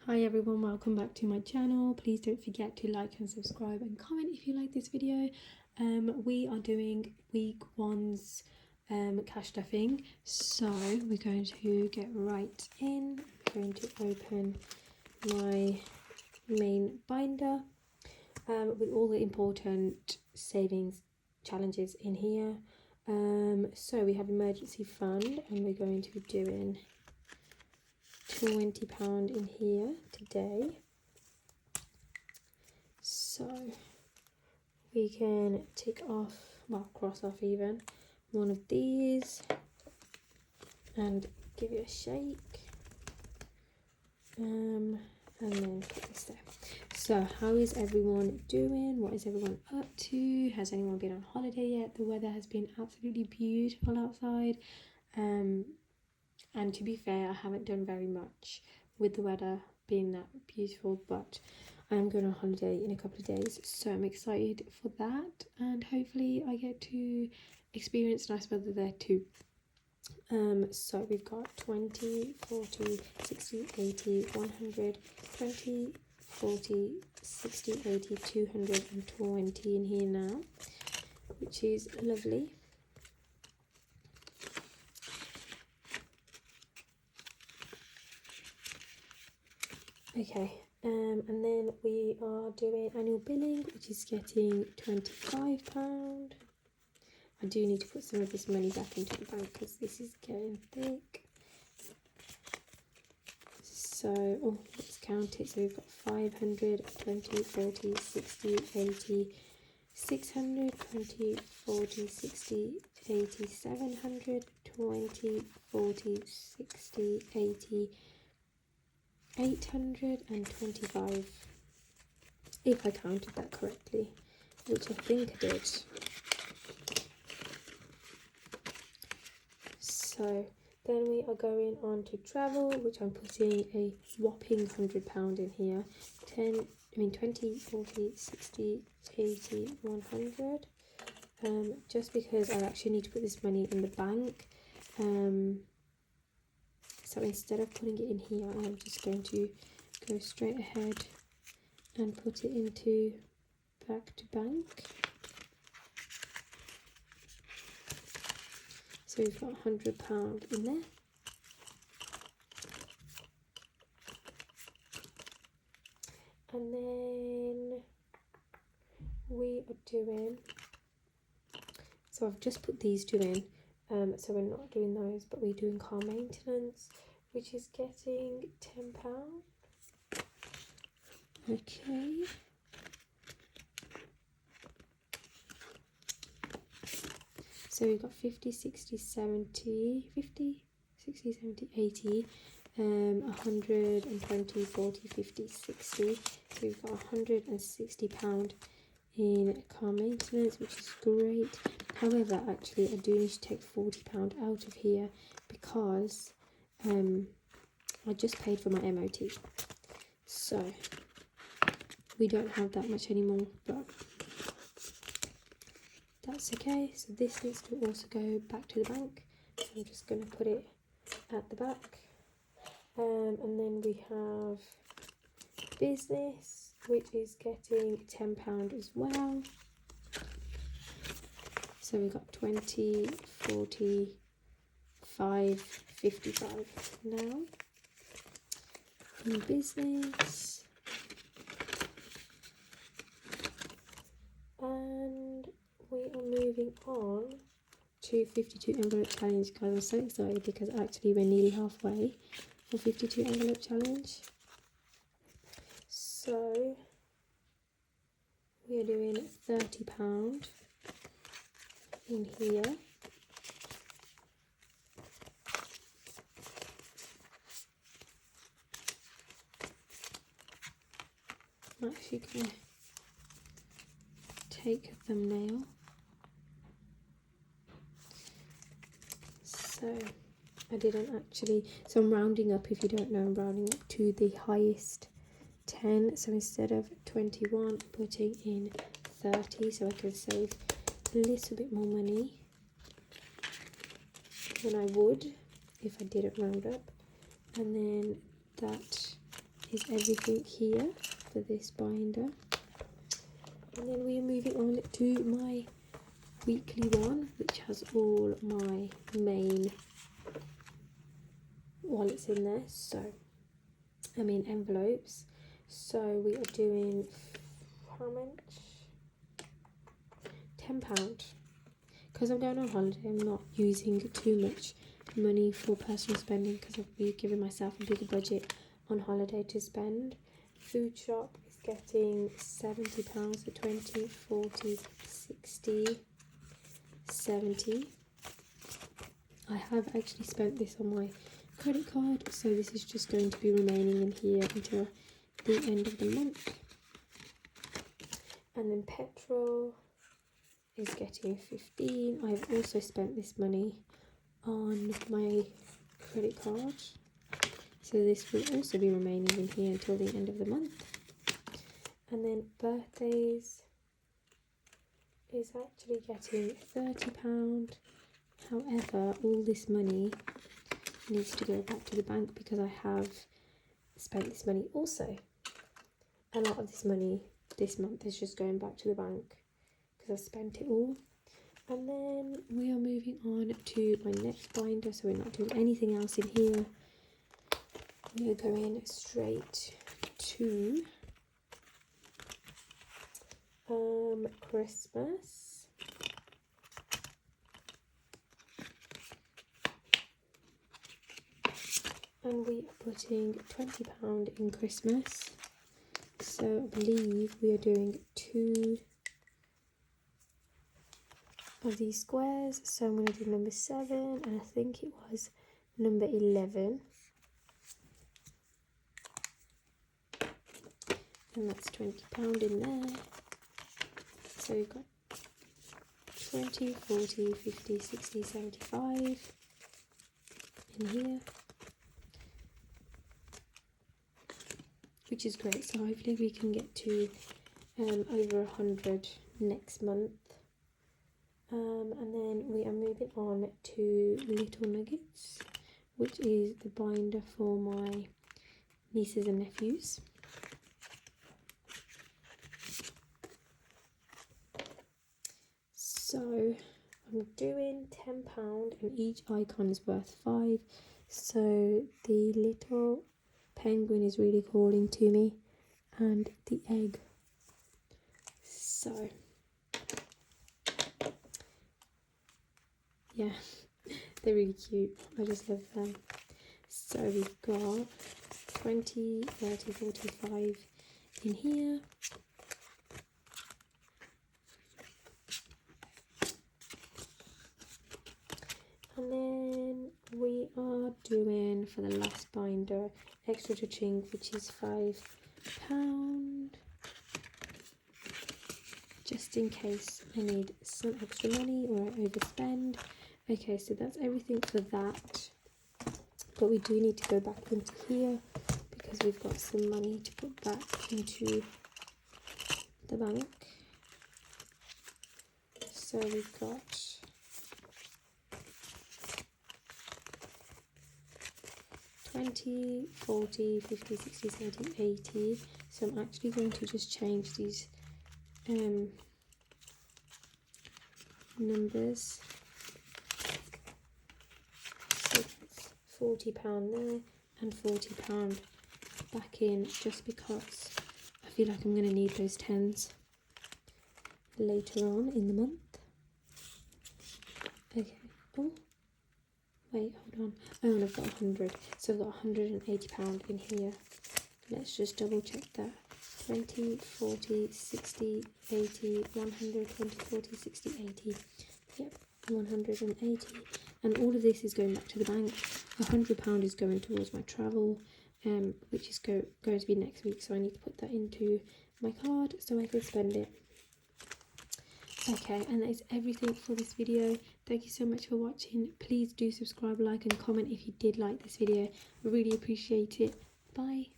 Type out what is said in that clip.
Hi everyone, welcome back to my channel. Please don't forget to like and subscribe and comment if you like this video. We are doing week one's cash stuffing, so we're going to get right in. I'm going to open my main binder with all the important savings challenges in here. So we have emergency fund, and we're going to be doing £20 in here today, so we can tick off, well, cross off even one of these and give it a shake, and then put this there. So how is everyone doing? What is everyone up to? Has anyone been on holiday yet? The weather has been absolutely beautiful outside, and to be fair, I haven't done very much with the weather being that beautiful, but I'm going on holiday in a couple of days, so I'm excited for that, and hopefully I get to experience nice weather there too. So we've got 20, 40, 60, 80, 100, 20, 40, 60, 80, 220 in here now, which is lovely. Okay, and then we are doing annual billing, which is getting £25. I do need to put some of this money back into the bank because this is getting thick. So, let's count it. So we've got 500, 20, 40, 60, 80, 600, 20, 40, 60, 80, 700, 20, 40, 60, 80, 825, if I counted that correctly, which I think I did. So then we are going on to travel, which I'm putting a whopping £100 in here. 20, 40, 60, 80, 100. Just because I actually need to put this money in the bank. So instead of putting it in here, I'm just going to go straight ahead and put it into back to bank. So we've got £100 in there. And then we are doing, so I've just put these two in, so we're not doing those, but we're doing car maintenance, which is getting £10. Okay. So we've got 50, 60, 70, 50, 60, 70, 80, 120, 40, 50, 60. So we've got £160 in car maintenance, which is great. However, actually, I do need to take £40 out of here because I just paid for my MOT. So we don't have that much anymore, but that's okay. So this needs to also go back to the bank. So I'm just going to put it at the back. And then we have business, which is getting £10 as well. So we've got 20, 40, 5, 55 now in business. And we are moving on to 52 envelope challenge, guys. I'm so excited because actually we're nearly halfway for 52 envelope challenge. So we are doing £30 in here. I'm actually going to take a thumbnail. So I didn't actually, so I'm rounding up, if you don't know, I'm rounding up to the highest 10. So instead of 21, I'm putting in 30, so I can save a little bit more money than I would if I didn't round up. And then that is everything here for this binder. And then we are moving on to my weekly one, which has all my main wallets in there. So, I mean envelopes. So we are doing, how much? £10. Because I'm going on holiday, I'm not using too much money for personal spending because I'll be giving myself a bigger budget on holiday to spend. Food shop is getting £70, so 20, 40, 60, 70. I have actually spent this on my credit card, so this is just going to be remaining in here until the end of the month. And then petrol is getting 15. I've also spent this money on my credit card, so this will also be remaining in here until the end of the month. And then birthdays is actually getting £30. However, all this money needs to go back to the bank because I have spent this money also. A lot of this money this month is just going back to the bank because I've spent it all. And then we are moving on to my next binder, so we're not doing anything else in here. We are going straight to Christmas. And we are putting £20 in Christmas. So I believe we are doing 2 of these squares. So I'm going to do number 7, and I think it was number 11. And that's £20 in there. So we've got 20, 40, 50, 60, 75 in here, which is great. So hopefully we can get to over 100 next month. And then we are moving on to Little Nuggets, which is the binder for my nieces and nephews. So I'm doing £10 and each icon is worth 5. So the little penguin is really calling to me, and the egg. So yeah, they're really cute. I just love them. So we've got 20, 30, 45 in here. And then we are doing, for the last binder, extra cha-ching, which is £5. Just in case I need some extra money or I overspend. Okay, so that's everything for that. But we do need to go back into here because we've got some money to put back into the bank. So we've got 20, 40, 50, 60, 70, 80. So I'm actually going to just change these numbers. So that's £40 there and £40 back in, just because I feel like I'm going to need those tens later on in the month. Okay. Oh, wait, hold on. Oh, and I've got 100. So I've got £180 in here. Let's just double check that. 20, 40, 60, 80, 100, 20, 40, 60, 80. Yep, 180. And all of this is going back to the bank. £100 is going towards my travel, which is going to be next week. So I need to put that into my card so I can spend it. Okay, and that is everything for this video. Thank you so much for watching. Please do subscribe, like and comment if you did like this video. I really appreciate it. Bye.